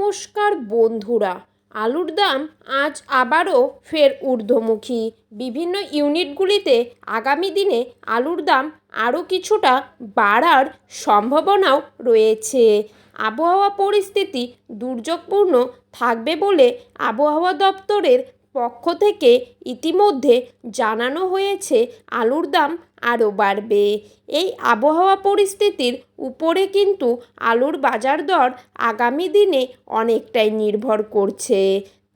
নমস্কার বন্ধুরা, আলুর দাম আজ আবারও ফের ঊর্ধ্বমুখী। বিভিন্ন ইউনিটগুলিতে আগামী দিনে আলুর দাম আরও কিছুটা বাড়ার সম্ভাবনাও রয়েছে। আবহাওয়া পরিস্থিতি দুর্যোগপূর্ণ থাকবে বলে আবহাওয়া দপ্তরের পক্ষ থেকে ইতিমধ্যে জানানো হয়েছে আলুর দাম আরও বাড়বে। এই আবহাওয়া পরিস্থিতির উপরে কিন্তু আলুর বাজার দর আগামী দিনে অনেকটাই নির্ভর করছে।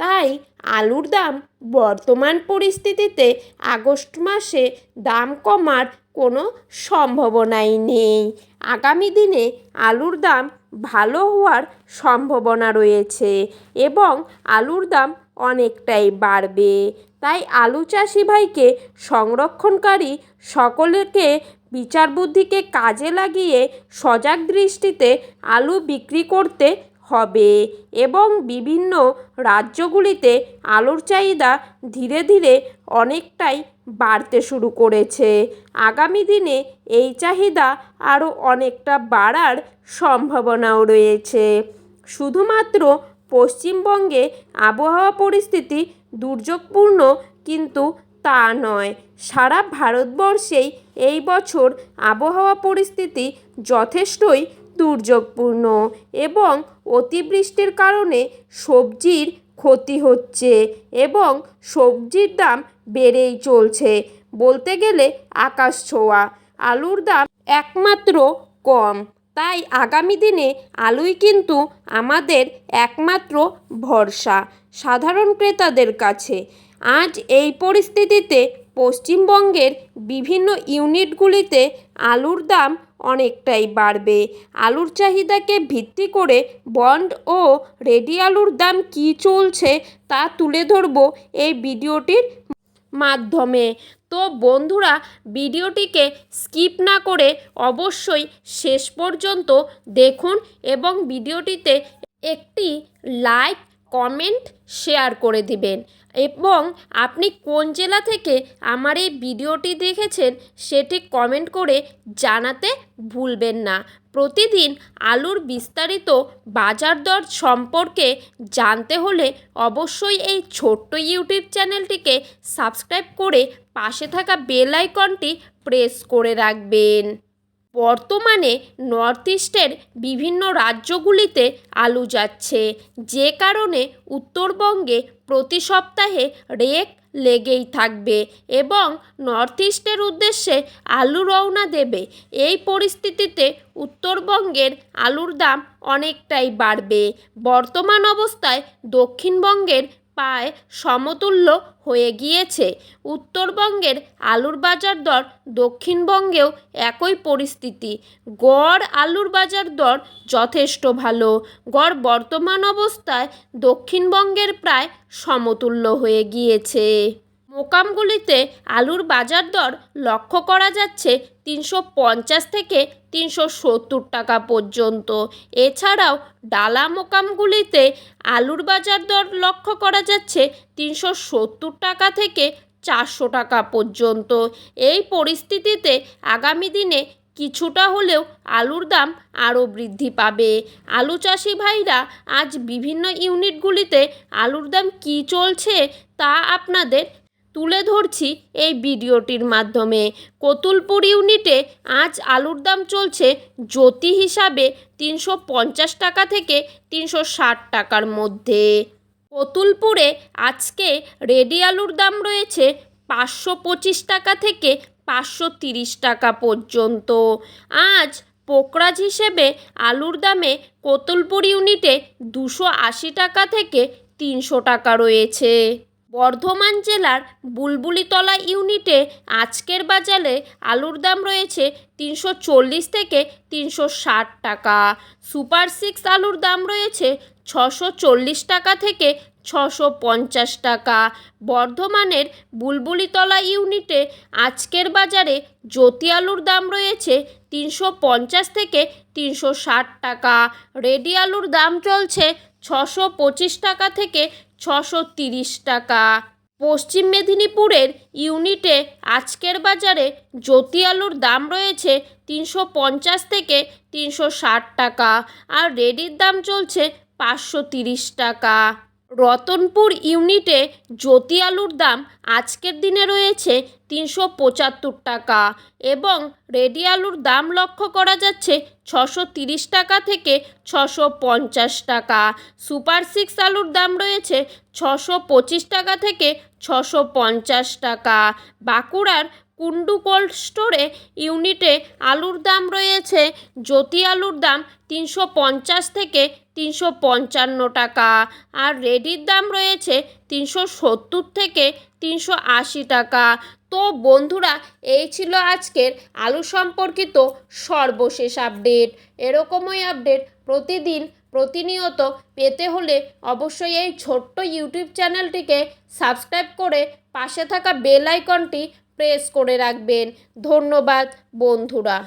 তাই আলুর দাম বর্তমান পরিস্থিতিতে আগস্ট মাসে দাম কমার কোনো সম্ভাবনাই নেই। আগামী দিনে আলুর দাম ভালো হওয়ার সম্ভাবনা রয়েছে এবং আলুর দাম অনেকটাই বাড়বে। তাই আলু চাষি ভাইকে সংরক্ষণকারী সকলকে বিচার বুদ্ধিকে কাজে লাগিয়ে সজাগ দৃষ্টিতে আলু বিক্রি করতে হবে এবং বিভিন্ন রাজ্যগুলিতে আলুর চাহিদা ধীরে ধীরে অনেকটাই বাড়তে শুরু করেছে। আগামী দিনে এই চাহিদা আরও অনেকটা বাড়ার সম্ভাবনাও রয়েছে। শুধুমাত্র পশ্চিমবঙ্গে আবহাওয়া পরিস্থিতি দুর্যোগপূর্ণ কিন্তু তা নয়, সারা ভারতবর্ষেই এই বছর আবহাওয়া পরিস্থিতি যথেষ্টই দুর্যোগপূর্ণ এবং অতিবৃষ্টির কারণে সবজির ক্ষতি হচ্ছে এবং সবজির দাম বেড়েই চলছে। বলতে গেলে আকাশ ছোঁয়া। আলুর দাম একমাত্র কম। তাই আগামী দিনে আলুই কিন্তু আমাদের একমাত্র ভরসা সাধারণ ক্রেতাদের কাছে। আজ এই পরিস্থিতিতে পশ্চিমবঙ্গের বিভিন্ন ইউনিটগুলিতে আলুর দাম অনেকটাই বাড়বে। আলুর চাহিদাকে ভিত্তি করে বন্ড ও রেডি আলুর দাম কী চলছে তা তুলে ধরব এই ভিডিওটির মাধ্যমে। তো বন্ধুরা, ভিডিওটিকে স্কিপ না করে অবশ্যই শেষ পর্যন্ত দেখুন এবং ভিডিওটিতে একটি লাইক, কমেন্ট, শেয়ার করে দিবেন এবং আপনি কোন জেলা থেকে আমার এই ভিডিওটি দেখেছেন সেটি কমেন্ট করে জানাতে ভুলবেন না। প্রতিদিন আলুর বিস্তারিত বাজার দর সম্পর্কে জানতে হলে অবশ্যই এই ছোট্ট ইউটিউব চ্যানেলটিকে সাবস্ক্রাইব করে পাশে থাকা বেল আইকনটি প্রেস করে রাখবেন। বর্তমানে নর্থ ইস্টের বিভিন্ন রাজ্যগুলিতে আলু যাচ্ছে, যে কারণে উত্তরবঙ্গে প্রতি সপ্তাহে রেক লেগেই থাকবে এবং নর্থ ইস্টের উদ্দেশ্যে আলু রওনা দেবে। এই পরিস্থিতিতে উত্তরবঙ্গের আলুর দাম অনেকটাই বাড়বে। বর্তমান অবস্থায় দক্ষিণবঙ্গের প্রায় সমতুল্য হয়ে গিয়েছে। উত্তরবঙ্গের আলুর বাজার দর দক্ষিণবঙ্গেও একই পরিস্থিতি। গড় আলুর বাজার দর যথেষ্ট ভালো। গড় বর্তমান অবস্থায় দক্ষিণবঙ্গের প্রায় সমতুল্য হয়ে গিয়েছে। মোকামগুলিতে আলুর বাজার দর লক্ষ্য করা যাচ্ছে 350 থেকে 370 টাকা পর্যন্ত। এছাড়াও ডালা মোকামগুলিতে আলুর বাজার দর লক্ষ্য করা যাচ্ছে 370 টাকা থেকে 400 টাকা পর্যন্ত। এই পরিস্থিতিতে আগামী দিনে কিছুটা হলেও আলুর দাম আরও বৃদ্ধি পাবে। আলু চাষি ভাইরা আজ বিভিন্ন ইউনিটগুলিতে আলুর দাম কী চলছে তা আপনাদের তুলে ধরছি এই ভিডিওটির মাধ্যমে। কতুলপুর ইউনিটে আজ আলুর দাম চলছে জ্যোতি হিসাবে 350 টাকা থেকে 360 টাকার মধ্যে। কতুলপুরে আজকে রেডি আলুর দাম রয়েছে 525 টাকা থেকে 530 টাকা পর্যন্ত। আজ পোকরাজ হিসেবে আলুর দামে কতুলপুর ইউনিটে 280 টাকা থেকে 300 টাকা রয়েছে। বর্ধমান জেলার বুলবুলিতলা ইউনিটে আজকের বাজারে আলুর দাম রয়েছে 340 থেকে 360 টাকা। সুপার 6 আলুর দাম রয়েছে 640 টাকা থেকে 650 টাকা। বর্ধমানের বুলবুলিতলা ইউনিটে আজকের বাজারে জ্যোতি আলুর দাম রয়েছে 350 থেকে 360 টাকা। রেডি আলুর দাম চলছে 625 টাকা থেকে 630 টাকা। পশ্চিম মেদিনীপুরের ইউনিটে আজকের বাজারে জ্যোতি আলুর দাম রয়েছে 350 থেকে 360 টাকা আর রেডির দাম চলছে 530 টাকা। রতনপুর ইউনিটে জ্যোতি আলুর দাম আজকের দিনে রয়েছে 375 টাকা এবং রেডি আলুর দাম লক্ষ্য করা যাচ্ছে 630 টাকা থেকে 650 টাকা। সুপার 6 আলুর দাম রয়েছে 625 টাকা থেকে 650 টাকা। বাঁকুড়ার কুন্ডু কোল্ড স্টোরে ইউনিটে আলুর দাম রয়েছে জ্যোতি আলুর দাম 350 থেকে 355 টাকা আর রেডির দাম রয়েছে 370 থেকে 380 টাকা। তো বন্ধুরা, এই ছিল আজকের আলু সম্পর্কিত সর্বশেষ আপডেট। এরকমই আপডেট প্রতিনিয়ত পেতে হলে অবশ্যই এই ছোট্ট ইউটিউব চ্যানেলটিকে সাবস্ক্রাইব করে পাশে থাকা বেল আইকনটি প্রেস করে রাখবেন। ধন্যবাদ বন্ধুরা।